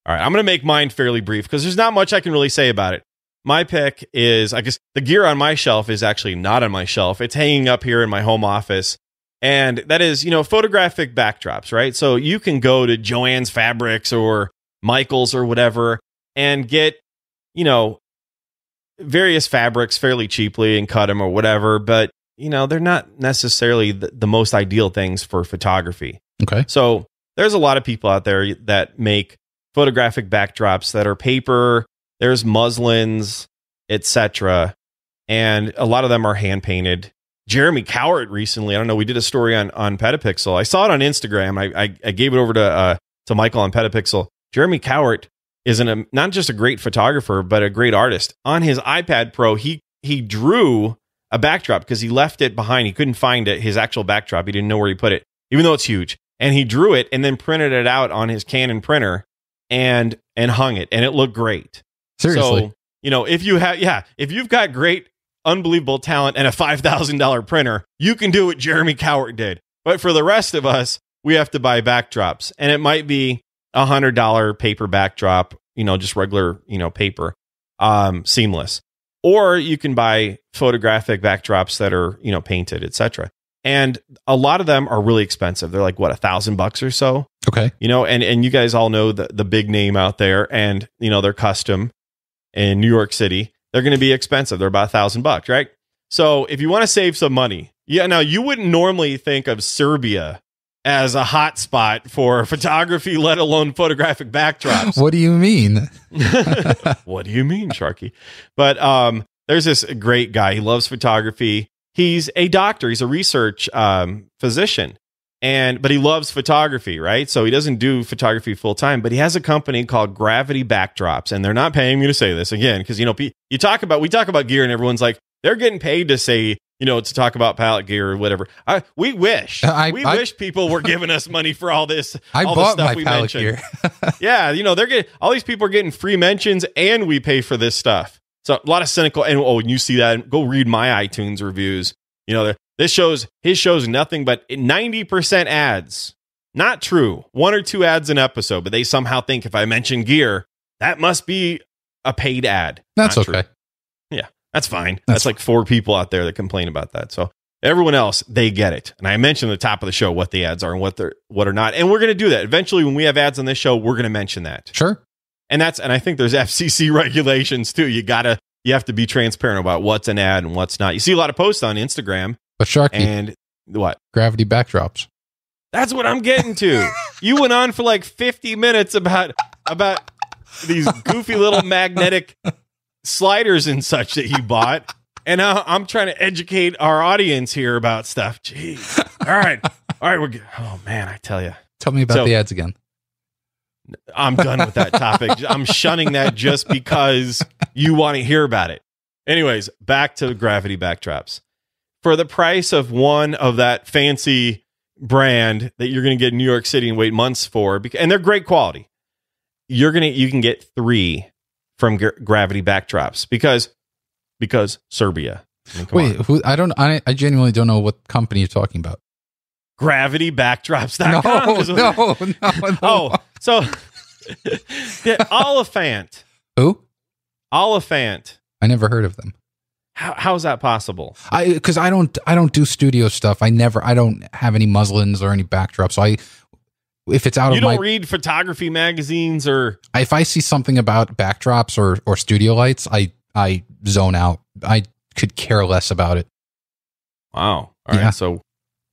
All right, I'm going to make mine fairly brief because there's not much I can really say about it. My pick is, I guess, the gear on my shelf is actually not on my shelf. It's hanging up here in my home office. And that is, photographic backdrops, right? So you can go to Joann's Fabrics or Michael's or whatever and get, various fabrics fairly cheaply and cut them or whatever. But, they're not necessarily the most ideal things for photography. Okay. So there's a lot of people out there that make photographic backdrops that are paper. There's muslins, etc. And a lot of them are hand painted. Jeremy Cowart recently, I don't know, we did a story on Petapixel. I saw it on Instagram. I gave it over to Michael on Petapixel. Jeremy Cowart is not just a great photographer, but a great artist. On his iPad Pro, he drew a backdrop because he left it behind. He couldn't find it, his actual backdrop. He didn't know where he put it, even though it's huge. And he drew it and then printed it out on his Canon printer and hung it. And it looked great. Seriously. So, if you've got great, unbelievable talent and a $5,000 printer, you can do what Jeremy Cowart did. But for the rest of us, we have to buy backdrops. And it might be $100 paper backdrop, just regular, paper, seamless. Or you can buy photographic backdrops that are, painted, etc. And a lot of them are really expensive. They're like, what, $1,000 or so? Okay. And you guys all know the big name out there, and, they're custom in New York City. They're going to be expensive. They're about $1,000, right? So if you want to save some money, now you wouldn't normally think of Serbia as a hot spot for photography, let alone photographic backdrops. What do you mean? What do you mean, Sharky? But there's this great guy. He loves photography. He's a doctor. He's a research physician. But he loves photography, right? So he doesn't do photography full time, but he has a company called Gravity Backdrops, and they're not paying me to say this again, because we talk about gear, and everyone's like, they're getting paid to say, to talk about palette gear or whatever. We wish people were giving us money for all this. I bought my palette gear. Yeah, they're getting, all these people are getting free mentions, and we pay for this stuff. So a lot of cynical, and you see that. Go read my iTunes reviews. His show's nothing but 90% ads. Not true. 1 or 2 ads an episode, but they somehow think if I mention gear, that must be a paid ad. That's not okay. True. Yeah, that's fine. That's like 4 people out there that complain about that. So everyone else, they get it. And I mentioned at the top of the show what the ads are and what are not. And we're going to do that. Eventually, when we have ads on this show, we're going to mention that. Sure. And I think there's FCC regulations too. You have to be transparent about what's an ad and what's not. You see a lot of posts on Instagram. But Sharky, and What? Gravity backdrops. That's what I'm getting to. You went on for like 50 minutes about these goofy little magnetic sliders and such that you bought. And now I'm trying to educate our audience here about stuff. Jeez. All right. We're good. Oh, man, I tell you. Tell me about the ads again. I'm done with that topic. I'm shunning that just because you want to hear about it. Anyways, back to gravity backdrops. For the price of one of that fancy brand that you're going to get in New York City and wait months for, and they're great quality, you can get 3 from gravity backdrops because Serbia. I mean, wait, I genuinely don't know what company you're talking about. GravityBackdrops.com. No. Oh, so the Oliphant. Who? Oliphant. I never heard of them. How is that possible? Because I don't do studio stuff. I don't have any muslins or any backdrops. So if it's out you of my, don't read photography magazines or if I see something about backdrops or studio lights, I zone out. I could care less about it. Wow. All right. So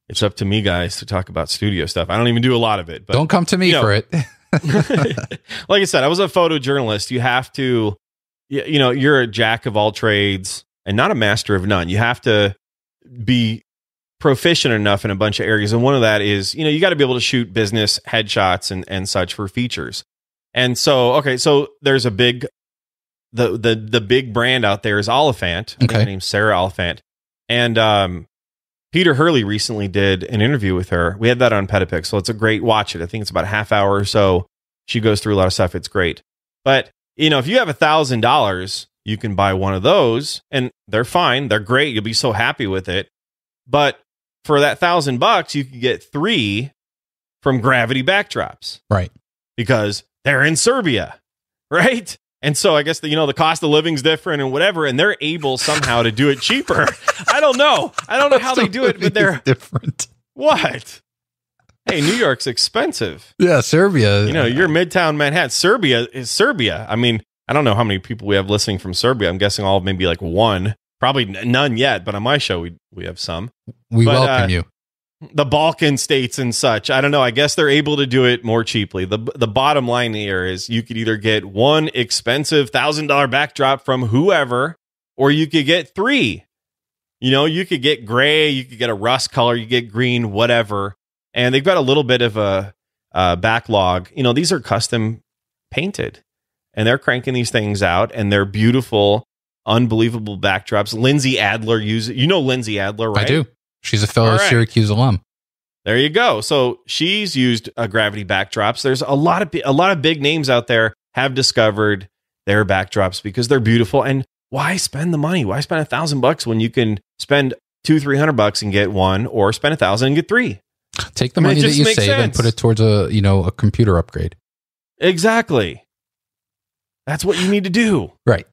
it's up to me, guys, to talk about studio stuff. I don't even do a lot of it. But don't come to me for it. Like I said, I was a photojournalist. You have to, you're a jack of all trades and not a master of none. You have to be proficient enough in a bunch of areas. And one of that is, you got to be able to shoot business headshots and such for features. And so, so there's a big, the big brand out there is Oliphant. I think her name's Sarah Oliphant. And Peter Hurley recently did an interview with her. We had that on Petapixel. It's a great watch it. I think it's about a half hour or so. She goes through a lot of stuff. It's great. But, if you have $1,000, you can buy one of those and they're fine. They're great. You'll be so happy with it. But for that $1,000, you can get 3 from Gravity Backdrops. Right. Because they're in Serbia. Right. And so I guess the cost of living's different and whatever, and they're able somehow to do it cheaper. I don't know how they do it, but they're different. What? Hey, New York's expensive. Yeah, Serbia. You're Midtown Manhattan. Serbia is Serbia. I mean, I don't know how many people we have listening from Serbia. I'm guessing all maybe like 1. Probably none yet, but on my show we have some. We welcome you. The Balkan states and such. I don't know. I guess they're able to do it more cheaply. The bottom line here is you could either get one expensive $1,000 backdrop from whoever, or you could get 3. You could get gray, you could get a rust color, you get green, whatever. And they've got a little bit of a backlog. These are custom painted, and they're cranking these things out, and they're beautiful, unbelievable backdrops. Lindsay Adler uses it. Lindsay Adler, right? I do. She's a fellow Syracuse alum. There you go. So she's used gravity backdrops. There's a lot of big names out there have discovered their backdrops because they're beautiful. And why spend the money? Why spend $1,000 when you can spend $200-$300 and get one, or spend $1,000 and get 3? Take the money that you save and put it towards a computer upgrade. Exactly. That's what you need to do. Right.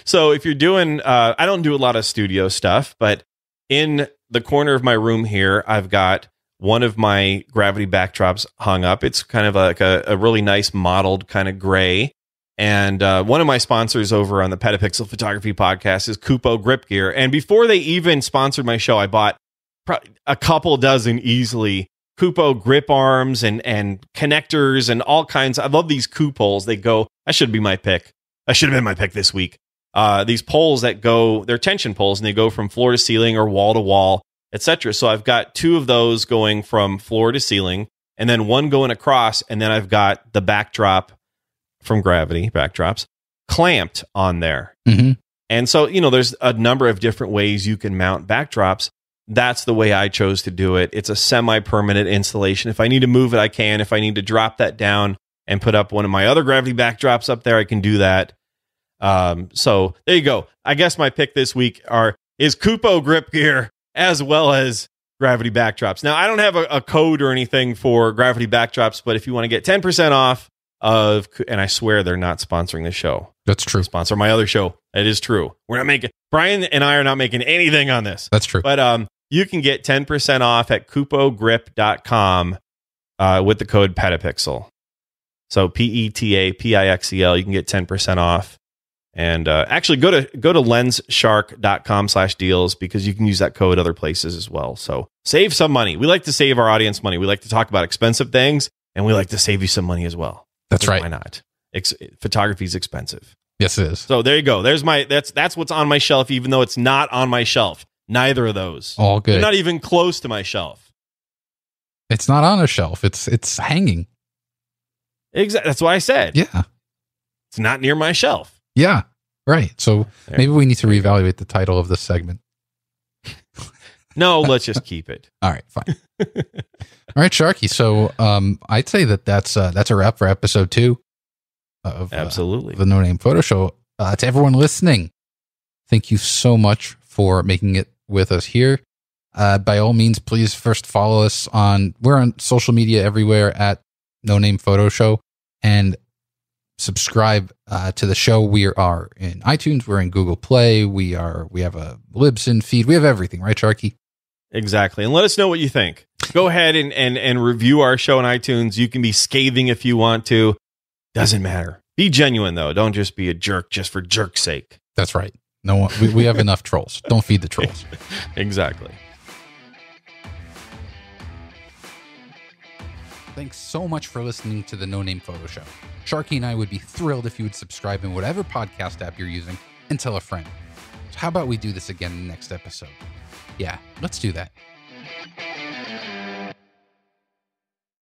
So if you're doing, I don't do a lot of studio stuff, but in the corner of my room here, I've got one of my gravity backdrops hung up. It's kind of like a really nice modeled kind of gray. And one of my sponsors over on the Petapixel Photography Podcast is Kupo Grip Gear. And before they even sponsored my show, I bought a couple dozen easily Kupo grip arms and connectors and all kinds. I love these Kupos. They go, that should be my pick. That should have been my pick this week. These poles that go, they're tension poles, and they go from floor to ceiling or wall to wall, etc. So I've got 2 of those going from floor to ceiling, and then one going across, and then I've got the backdrop from Gravity Backdrops clamped on there. Mm-hmm. And so, there's a number of different ways you can mount backdrops. That's the way I chose to do it. It's a semi-permanent installation. If I need to move it, I can. If I need to drop that down and put up one of my other gravity backdrops up there, I can do that. So there you go. I guess my pick this week is Kupo Grip Gear as well as gravity backdrops. Now, I don't have a code or anything for gravity backdrops, but if you want to get 10% off and I swear they're not sponsoring the show. That's true. Sponsor my other show. It is true. Brian and I are not making anything on this. That's true. But you can get 10% off at kupogrip.com with the code Petapixel. So PETAPIXEL, you can get 10% off. And actually go to lensshark.com/deals because you can use that code other places as well. So save some money. We like to save our audience money. We like to talk about expensive things, and we like to save you some money as well. That's right. Why not? Photography is expensive. Yes, it is. So there you go. There's that's what's on my shelf, even though it's not on my shelf. Neither of those. All good. They're not even close to my shelf. It's not on a shelf. It's hanging. Exactly. That's what I said. Yeah. It's not near my shelf. Yeah. Right. So maybe we need to reevaluate the title of this segment. No, let's just keep it. All right, fine. All right, Sharky. So I'd say that's a wrap for episode 2 of Absolutely the No Name Photo Show. To everyone listening, thank you so much for making it with us here. By all means, please first follow us we're on social media everywhere at No Name Photo Show, and subscribe to the show. We are in iTunes, we're in Google Play, we have a Libsyn feed, we have everything, right, Sharky? Exactly. And let us know what you think. Go ahead and review our show on iTunes. You can be scathing if you want to. Doesn't matter. Be genuine though. Don't just be a jerk just for jerk's sake. That's right. No one, we have enough trolls. Don't feed the trolls. Exactly. Thanks so much for listening to the No Name Photo Show. Sharky and I would be thrilled if you would subscribe in whatever podcast app you're using and tell a friend. So how about we do this again in the next episode? Yeah, let's do that.